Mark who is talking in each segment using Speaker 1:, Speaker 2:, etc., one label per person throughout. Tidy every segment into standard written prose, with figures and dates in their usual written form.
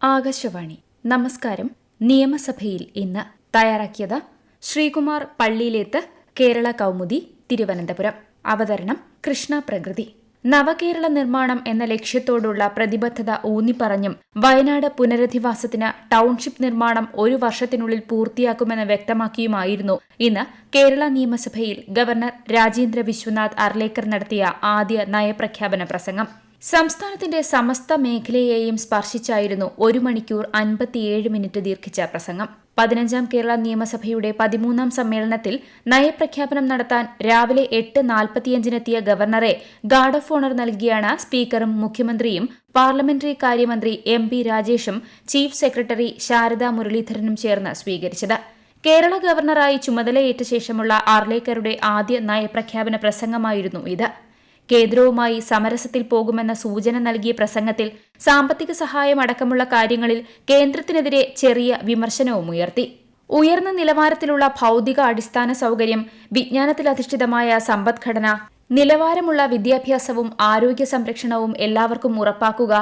Speaker 1: ആകാശവാണി. നമസ്കാരം. നിയമസഭയിൽ ഇന്ന് തയ്യാറാക്കിയത് ശ്രീകുമാർ പള്ളിയിലേത്ത്, കേരള കൗമുദി, തിരുവനന്തപുരം. അവതരണം കൃഷ്ണ പ്രകൃതി. നവകേരള നിർമ്മാണം എന്ന ലക്ഷ്യത്തോടുള്ള പ്രതിബദ്ധത ഊന്നിപ്പറഞ്ഞും വയനാട് പുനരധിവാസത്തിന് ടൌൺഷിപ്പ് നിർമ്മാണം 1 വർഷത്തിനുള്ളിൽ പൂർത്തിയാക്കുമെന്ന് വ്യക്തമാക്കിയുമായിരുന്നു ഇന്ന് കേരള നിയമസഭയിൽ ഗവർണർ രാജേന്ദ്ര വിശ്വനാഥ് അർലേക്കർ നടത്തിയ ആദ്യ നയപ്രഖ്യാപന പ്രസംഗം. സംസ്ഥാനത്തിന്റെ സമസ്ത മേഖലയെയും സ്പർശിച്ചായിരുന്നു 1 മണിക്കൂർ 57 മിനിറ്റ് ദീർഘിച്ച പ്രസംഗം. 15ാം കേരള നിയമസഭയുടെ 13ാം സമ്മേളനത്തിൽ നയപ്രഖ്യാപനം നടത്താൻ രാവിലെ 8:45-നെത്തിയ ഗവർണറെ ഗാർഡ് ഓഫ് ഓണർ നൽകിയാണ് സ്പീക്കറും മുഖ്യമന്ത്രിയും പാർലമെന്ററി കാര്യമന്ത്രി MP രാജേഷും ചീഫ് സെക്രട്ടറി ശാരദാ മുരളീധരനും ചേർന്ന് സ്വീകരിച്ചത്. കേരള ഗവർണറായി ചുമതലയേറ്റ ശേഷമുള്ള അർലേക്കറുടെ ആദ്യ നയപ്രഖ്യാപന പ്രസംഗമായിരുന്നു ഇത്. കേന്ദ്രവുമായി സമരസത്തിൽ പോകുമെന്ന സൂചന നൽകിയ പ്രസംഗത്തിൽ സാമ്പത്തിക സഹായം അടക്കമുള്ള കാര്യങ്ങളിൽ കേന്ദ്രത്തിനെതിരെ ചെറിയ വിമർശനവും ഉയർത്തി. ഉയർന്ന നിലവാരത്തിലുള്ള ഭൌതിക അടിസ്ഥാന സൌകര്യം, വിജ്ഞാനത്തിലധിഷ്ഠിതമായ സമ്പദ്ഘടന, നിലവാരമുള്ള വിദ്യാഭ്യാസവും ആരോഗ്യ സംരക്ഷണവും എല്ലാവർക്കും ഉറപ്പാക്കുക,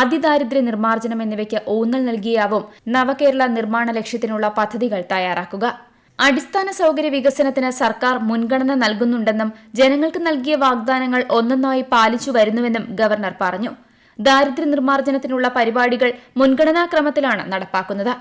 Speaker 1: അതിദാരിദ്ര്യ നിർമ്മാർജ്ജനം എന്നിവയ്ക്ക് ഊന്നൽ നൽകിയാവും നവകേരള നിർമ്മാണ ലക്ഷ്യത്തിനുള്ള പദ്ധതികൾ തയ്യാറാക്കുക. അടിസ്ഥാന സൌകര്യ വികസനത്തിന് സർക്കാർ മുൻഗണന നൽകുന്നുണ്ടെന്നും ജനങ്ങൾക്ക് നൽകിയ വാഗ്ദാനങ്ങൾ ഒന്നൊന്നായി പാലിച്ചു വരുന്നുവെന്നും ഗവർണർ പറഞ്ഞു. ദാരിദ്ര്യ നിർമ്മാർജ്ജനത്തിനുള്ള പരിപാടികൾ മുൻഗണനാക്രമത്തിലാണ് നടപ്പാക്കുന്നത്.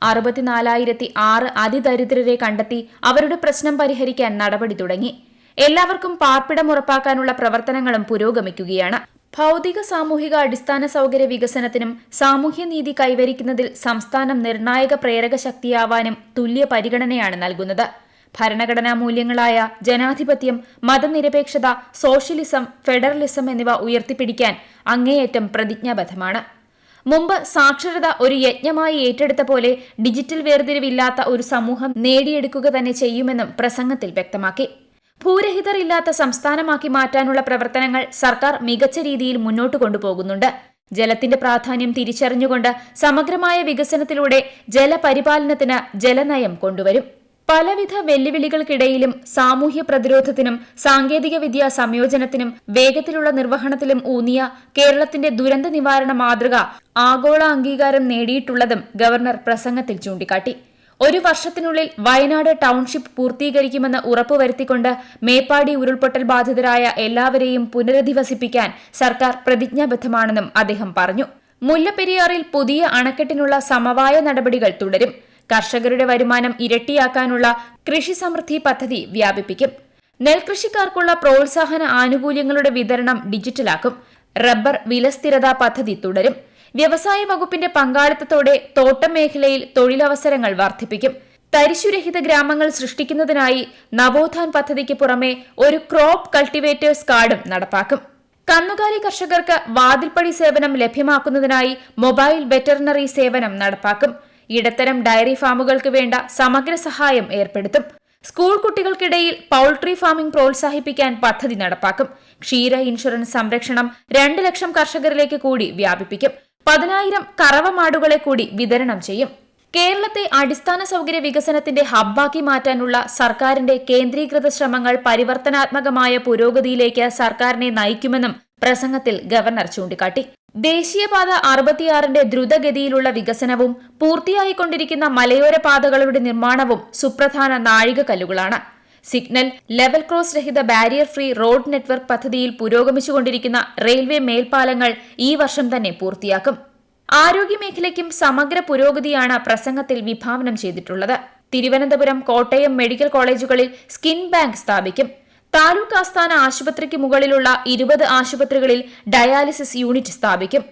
Speaker 1: 64,006 അതിദരിദ്രരെ കണ്ടെത്തി അവരുടെ പ്രശ്നം പരിഹരിക്കാൻ നടപടി തുടങ്ങി. എല്ലാവർക്കും പാർപ്പിടം ഉറപ്പാക്കാനുള്ള പ്രവർത്തനങ്ങളും പുരോഗമിക്കുകയാണ്. ഭൌതിക സാമൂഹിക അടിസ്ഥാന സൌകര്യ വികസനത്തിനും സാമൂഹ്യനീതി കൈവരിക്കുന്നതിൽ സംസ്ഥാനം നിർണായക പ്രേരക ശക്തിയാവാനും തുല്യ പരിഗണനയാണ് നൽകുന്നത്. ഭരണഘടനാ മൂല്യങ്ങളായ ജനാധിപത്യം, മതനിരപേക്ഷത, സോഷ്യലിസം, ഫെഡറലിസം എന്നിവ ഉയർത്തിപ്പിടിക്കാൻ അങ്ങേയറ്റം പ്രതിജ്ഞാബദ്ധമാണ്. മുമ്പ് സാക്ഷരത ഒരു യജ്ഞമായി ഏറ്റെടുത്ത പോലെ ഡിജിറ്റൽ വേർതിരിവില്ലാത്ത ഒരു സമൂഹം നേടിയെടുക്കുക തന്നെ ചെയ്യുമെന്നും പ്രസംഗത്തിൽ വ്യക്തമാക്കി. ഭൂരഹിതർ ഇല്ലാത്ത സംസ്ഥാനമാക്കി മാറ്റാനുള്ള പ്രവർത്തനങ്ങൾ സർക്കാർ മികച്ച രീതിയിൽ മുന്നോട്ട് കൊണ്ടുപോകുന്നുണ്ട്. ജലത്തിന്റെ പ്രാധാന്യം തിരിച്ചറിഞ്ഞുകൊണ്ട് സമഗ്രമായ വികസനത്തിലൂടെ ജലപരിപാലനത്തിന് ജലനയം കൊണ്ടുവരും. പലവിധ വെല്ലുവിളികൾക്കിടയിലും സാമൂഹ്യ പ്രതിരോധത്തിനും സാങ്കേതിക വിദ്യാ സംയോജനത്തിനും വേഗത്തിലുള്ള നിർവഹണത്തിലും ഊന്നിയ കേരളത്തിന്റെ ദുരന്ത നിവാരണ മാതൃക ആഗോള അംഗീകാരം നേടിയിട്ടുള്ളതും ഗവർണർ പ്രസംഗത്തിൽ ചൂണ്ടിക്കാട്ടി. 1 വർഷത്തിനുള്ളിൽ വയനാട് ടൌൺഷിപ്പ് പൂർത്തീകരിക്കുമെന്ന് ഉറപ്പുവരുത്തിക്കൊണ്ട് മേപ്പാടി ഉരുൾപൊട്ടൽ ബാധിതരായ എല്ലാവരെയും പുനരധിവസിപ്പിക്കാൻ സർക്കാർ പ്രതിജ്ഞാബദ്ധമാണെന്നും അദ്ദേഹം പറഞ്ഞു. മുല്ലപ്പെരിയാറിൽ പുതിയ അണക്കെട്ടിനുള്ള സമവായ നടപടികൾ തുടരും. കർഷകരുടെ വരുമാനം ഇരട്ടിയാക്കാനുള്ള കൃഷി സമൃദ്ധി പദ്ധതി വ്യാപിപ്പിക്കും. നെൽകൃഷിക്കാർക്കുള്ള പ്രോത്സാഹന ആനുകൂല്യങ്ങളുടെ വിതരണം ഡിജിറ്റലാക്കും. റബ്ബർ വിലസ്ഥിരതാ പദ്ധതി തുടരും. വ്യവസായ വകുപ്പിന്റെ പങ്കാളിത്തത്തോടെ തോട്ടം മേഖലയിൽ തൊഴിലവസരങ്ങൾ വർദ്ധിപ്പിക്കും. തരിശുരഹിത ഗ്രാമങ്ങൾ സൃഷ്ടിക്കുന്നതിനായി നവോത്ഥാൻ പദ്ധതിക്ക് പുറമെ ഒരു ക്രോപ്പ് കൾട്ടിവേറ്റേഴ്സ് കാർഡും നടപ്പാക്കും. കന്നുകാലി കർഷകർക്ക് വാതിൽപ്പടി സേവനം ലഭ്യമാക്കുന്നതിനായി മൊബൈൽ വെറ്ററിനറി സേവനം നടപ്പാക്കും. ഇടത്തരം ഡയറി ഫാമുകൾക്ക് വേണ്ട സമഗ്ര സഹായം ഏർപ്പെടുത്തും. സ്കൂൾ കുട്ടികൾക്കിടയിൽ പൌൾട്രി ഫാമിംഗ് പ്രോത്സാഹിപ്പിക്കാൻ പദ്ധതി നടപ്പാക്കും. ക്ഷീര ഇൻഷുറൻസ് സംരക്ഷണം 2 ലക്ഷം കർഷകരിലേക്ക് കൂടി വ്യാപിപ്പിക്കും. 10,000 കറവമാടുകളെ കൂടി വിതരണം ചെയ്യും. കേരളത്തെ അടിസ്ഥാന സൌകര്യ വികസനത്തിന്റെ ഹബ്ബാക്കി മാറ്റാനുള്ള സർക്കാരിന്റെ കേന്ദ്രീകൃത ശ്രമങ്ങൾ പരിവർത്തനാത്മകമായ പുരോഗതിയിലേക്ക് സർക്കാരിനെ നയിക്കുമെന്നും പ്രസംഗത്തിൽ ഗവർണർ ചൂണ്ടിക്കാട്ടി. ദേശീയപാത 66ന്റെ ദ്രുതഗതിയിലുള്ള വികസനവും പൂർത്തിയായിക്കൊണ്ടിരിക്കുന്ന മലയോര പാതകളുടെ നിർമ്മാണവും സുപ്രധാന നാഴികക്കല്ലുകളാണ്. സിഗ്നൽ, ലെവൽ ക്രോസ് രഹിത ബാരിയർ ഫ്രീ റോഡ് നെറ്റ്വർക്ക് പദ്ധതിയിൽ പുരോഗമിച്ചുകൊണ്ടിരിക്കുന്ന റെയിൽവേ മേൽപ്പാലങ്ങൾ ഈ വർഷം തന്നെ പൂർത്തിയാക്കും. ആരോഗ്യമേഖലയ്ക്കും സമഗ്ര പുരോഗതിയാണ് പ്രസംഗത്തിൽ വിഭാവനം ചെയ്തിട്ടുള്ളത്. തിരുവനന്തപുരം, കോട്ടയം മെഡിക്കൽ കോളേജുകളിൽ സ്കിൻ ബാങ്ക് സ്ഥാപിക്കും. താലൂക്ക് ആസ്ഥാന ആശുപത്രിക്ക് മുകളിലുള്ള 20 ആശുപത്രികളിൽ ഡയാലിസിസ് യൂണിറ്റ് സ്ഥാപിക്കും.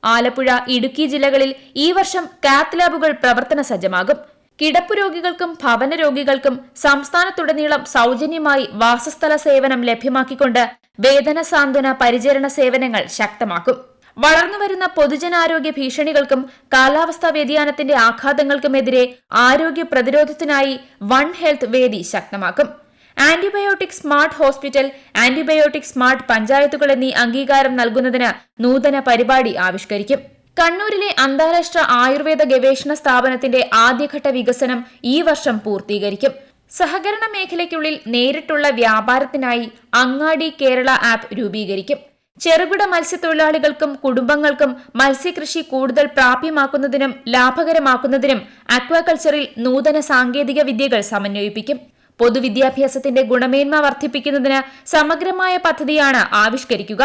Speaker 1: ആലപ്പുഴ, ഇടുക്കി ജില്ലകളിൽ ഈ വർഷം കാത്ത് ലാബുകൾ പ്രവർത്തന സജ്ജമാകും. കിടപ്പു രോഗികൾക്കും ഭവന രോഗികൾക്കും സംസ്ഥാനത്തുടനീളം സൌജന്യമായി വാസസ്ഥല സേവനം ലഭ്യമാക്കിക്കൊണ്ട് വേദന സാന്ത്വന പരിചരണ സേവനങ്ങൾ ശക്തമാക്കും. വളർന്നുവരുന്ന പൊതുജനാരോഗ്യ ഭീഷണികൾക്കും കാലാവസ്ഥാ വ്യതിയാനത്തിന്റെ ആഘാതങ്ങൾക്കുമെതിരെ ആരോഗ്യ പ്രതിരോധത്തിനായി വൺ ഹെൽത്ത് വേദി ശക്തമാക്കും. Antibiotic smart hospital, antibiotic smart പഞ്ചായത്തുകൾ എന്നീ അംഗീകാരം നൽകുന്നതിന് നൂതന പരിപാടി ആവിഷ്കരിക്കും. കണ്ണൂരിലെ അന്താരാഷ്ട്ര ആയുർവേദ ഗവേഷണ സ്ഥാപനത്തിന്റെ ആദ്യഘട്ട വികസനം ഈ വർഷം പൂർത്തീകരിക്കും. സഹകരണ മേഖലയ്ക്കുള്ളിൽ നേരിട്ടുള്ള വ്യാപാരത്തിനായി അങ്ങാടി കേരള ആപ്പ് രൂപീകരിക്കും. ചെറുകിട മത്സ്യത്തൊഴിലാളികൾക്കും കുടുംബങ്ങൾക്കും മത്സ്യകൃഷി കൂടുതൽ പ്രാപ്യമാക്കുന്നതിനും ലാഭകരമാക്കുന്നതിനും അക്വാകൾച്ചറിൽ നൂതന സാങ്കേതിക വിദ്യകൾ സമന്വയിപ്പിക്കും. പൊതുവിദ്യാഭ്യാസത്തിന്റെ ഗുണമേന്മ വർദ്ധിപ്പിക്കുന്നതിന് സമഗ്രമായ പദ്ധതിയാണ് ആവിഷ്കരിക്കുക.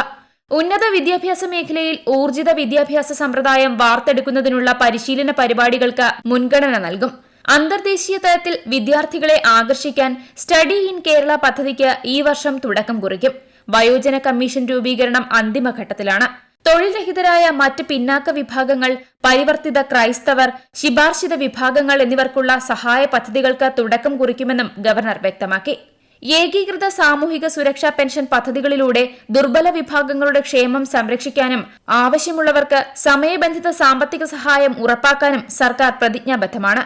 Speaker 1: ഉന്നത വിദ്യാഭ്യാസ മേഖലയിൽ ഊർജിത വിദ്യാഭ്യാസ സമ്പ്രദായം വാർത്തെടുക്കുന്നതിനുള്ള പരിശീലന പരിപാടികൾക്ക് മുൻഗണന നൽകും. അന്തർദേശീയ തലത്തിൽ വിദ്യാർത്ഥികളെ ആകർഷിക്കാൻ സ്റ്റഡി ഇൻ കേരള പദ്ധതിക്ക് ഈ വർഷം തുടക്കം കുറിക്കും. വയോജന കമ്മീഷൻ രൂപീകരണം അന്തിമഘട്ടത്തിലാണ്. തൊഴിൽ രഹിതരായ മറ്റ് പിന്നാക്ക വിഭാഗങ്ങൾ, പരിവർത്തിത ക്രൈസ്തവർ, ശിപാർശിത വിഭാഗങ്ങൾ എന്നിവർക്കുള്ള സഹായ പദ്ധതികൾക്ക് തുടക്കം കുറിക്കുമെന്നും ഗവർണർ വ്യക്തമാക്കി. ഏകീകൃത സാമൂഹിക സുരക്ഷാ പെൻഷൻ പദ്ധതികളിലൂടെ ദുർബല വിഭാഗങ്ങളുടെ ക്ഷേമം സംരക്ഷിക്കാനും ആവശ്യമുള്ളവർക്ക് സമയബന്ധിത സാമ്പത്തിക സഹായം ഉറപ്പാക്കാനും സർക്കാർ പ്രതിജ്ഞാബദ്ധമാണ്.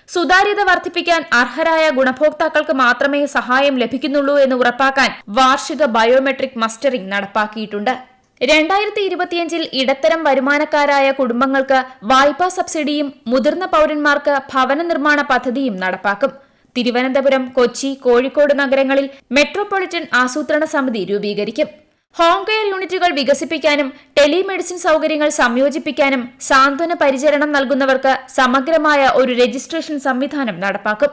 Speaker 1: സുതാര്യത വർദ്ധിപ്പിക്കാൻ അർഹരായ ഗുണഭോക്താക്കൾക്ക് മാത്രമേ സഹായം ലഭിക്കുന്നുള്ളൂ എന്ന് ഉറപ്പാക്കാൻ വാർഷിക ബയോമെട്രിക് മസ്റ്ററിംഗ് നടപ്പാക്കിയിട്ടുണ്ട്. 2025 ഇടത്തരം വരുമാനക്കാരായ കുടുംബങ്ങൾക്ക് വായ്പാ സബ്സിഡിയും മുതിർന്ന പൌരന്മാർക്ക് ഭവന നിർമ്മാണ പദ്ധതിയും നടപ്പാക്കും. തിരുവനന്തപുരം, കൊച്ചി, കോഴിക്കോട് നഗരങ്ങളിൽ മെട്രോപൊളിറ്റൻ ആസൂത്രണ സമിതി രൂപീകരിക്കും. ഹോം കെയർ യൂണിറ്റുകൾ വികസിപ്പിക്കാനും ടെലിമെഡിസിൻ സൗകര്യങ്ങൾ സംയോജിപ്പിക്കാനും സാന്ത്വന പരിചരണം നൽകുന്നവർക്ക് സമഗ്രമായ ഒരു രജിസ്ട്രേഷൻ സംവിധാനം നടപ്പാക്കും.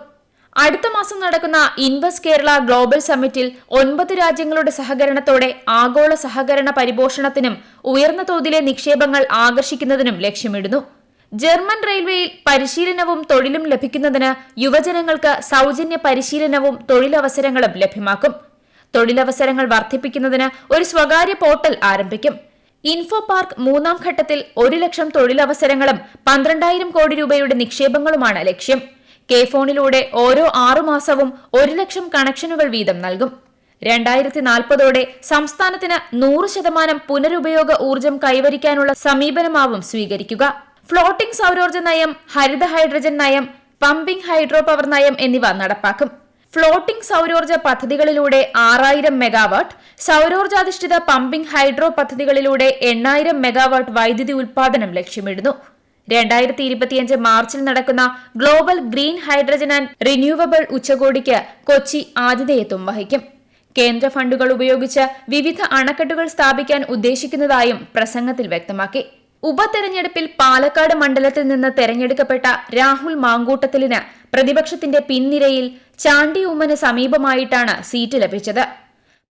Speaker 1: അടുത്ത മാസം നടക്കുന്ന ഇൻവെസ്റ്റ് കേരള ഗ്ലോബൽ സമ്മിറ്റിൽ 9 രാജ്യങ്ങളുടെ സഹകരണത്തോടെ ആഗോള സഹകരണ പരിപോഷണത്തിനും ഉയർന്ന തോതിലെ നിക്ഷേപങ്ങൾ ആകർഷിക്കുന്നതിനും ലക്ഷ്യമിടുന്നു. ജർമ്മൻ റെയിൽവേയിൽ പരിശീലനവും തൊഴിലും ലഭിക്കുന്നതിന് യുവജനങ്ങൾക്ക് സൗജന്യ പരിശീലനവും തൊഴിലവസരങ്ങളും ലഭ്യമാക്കും. തൊഴിലവസരങ്ങൾ വർദ്ധിപ്പിക്കുന്നതിന് ഒരു സ്വകാര്യ പോർട്ടൽ ആരംഭിക്കും. ഇൻഫോ പാർക്ക് 3ാം ഘട്ടത്തിൽ 1 ലക്ഷം തൊഴിലവസരങ്ങളും 12,000 കോടി രൂപയുടെ നിക്ഷേപങ്ങളുമാണ് ലക്ഷ്യം. കെ ഫോണിലൂടെ ഓരോ 6 മാസവും 1 ലക്ഷം കണക്ഷനുകൾ വീതം നൽകും. 2040ഓടെ സംസ്ഥാനത്തിന് 100% പുനരുപയോഗ ഊർജ്ജം കൈവരിക്കാനുള്ള സമീപനമാവും സ്വീകരിക്കുക. ഫ്ലോട്ടിംഗ് സൗരോർജ്ജ നയം, ഹരിത ഹൈഡ്രജൻ നയം, പമ്പിംഗ് ഹൈഡ്രോ പവർ നയം എന്നിവ നടപ്പാക്കും. ഫ്ലോട്ടിംഗ് സൗരോർജ്ജ പദ്ധതികളിലൂടെ 6000 മെഗാവാട്ട്, സൗരോർജ്ജാധിഷ്ഠിത പമ്പിംഗ് ഹൈഡ്രോ പദ്ധതികളിലൂടെ 8000 മെഗാവാട്ട് വൈദ്യുതി ഉൽപാദനം ലക്ഷ്യമിടുന്നു. 2025 മാർച്ചിൽ നടക്കുന്ന global green hydrogen and renewable ഉച്ചകോടിക്ക് കൊച്ചി ആതിഥേയത്വം വഹിക്കും. കേന്ദ്ര ഫണ്ടുകൾ ഉപയോഗിച്ച് വിവിധ അണക്കെട്ടുകൾ സ്ഥാപിക്കാൻ ഉദ്ദേശിക്കുന്നതായും പ്രസംഗത്തിൽ വ്യക്തമാക്കി. ഉപതെരഞ്ഞെടുപ്പിൽ പാലക്കാട് മണ്ഡലത്തിൽ നിന്ന് തെരഞ്ഞെടുക്കപ്പെട്ട രാഹുൽ മാങ്കൂട്ടത്തിലിന് പ്രതിപക്ഷത്തിന്റെ പിൻനിരയിൽ ചാണ്ടി ഉമ്മന് സമീപമായിട്ടാണ് സീറ്റ് ലഭിച്ചത്.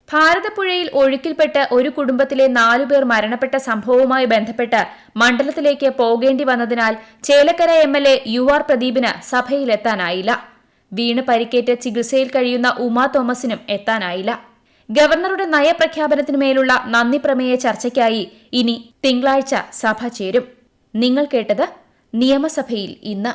Speaker 1: ഭാരതപ്പുഴയിൽ ഒഴുക്കിൽപ്പെട്ട് ഒരു കുടുംബത്തിലെ 4 പേർ മരണപ്പെട്ട സംഭവവുമായി ബന്ധപ്പെട്ട് മണ്ഡലത്തിലേക്ക് പോകേണ്ടി വന്നതിനാൽ ചേലക്കര MLA UR പ്രദീപിന് സഭയിലെത്താനായില്ല. വീണ് പരിക്കേറ്റ് ചികിത്സയിൽ കഴിയുന്ന ഉമാ തോമസിനും എത്താനായില്ല. ഗവർണറുടെ നയപ്രഖ്യാപനത്തിനുമേലുള്ള നന്ദി പ്രമേയ ചർച്ചയ്ക്കായി ഇനി തിങ്കളാഴ്ച സഭ ചേരും. നിങ്ങൾ കേട്ടത് നിയമസഭയിൽ ഇന്ന്.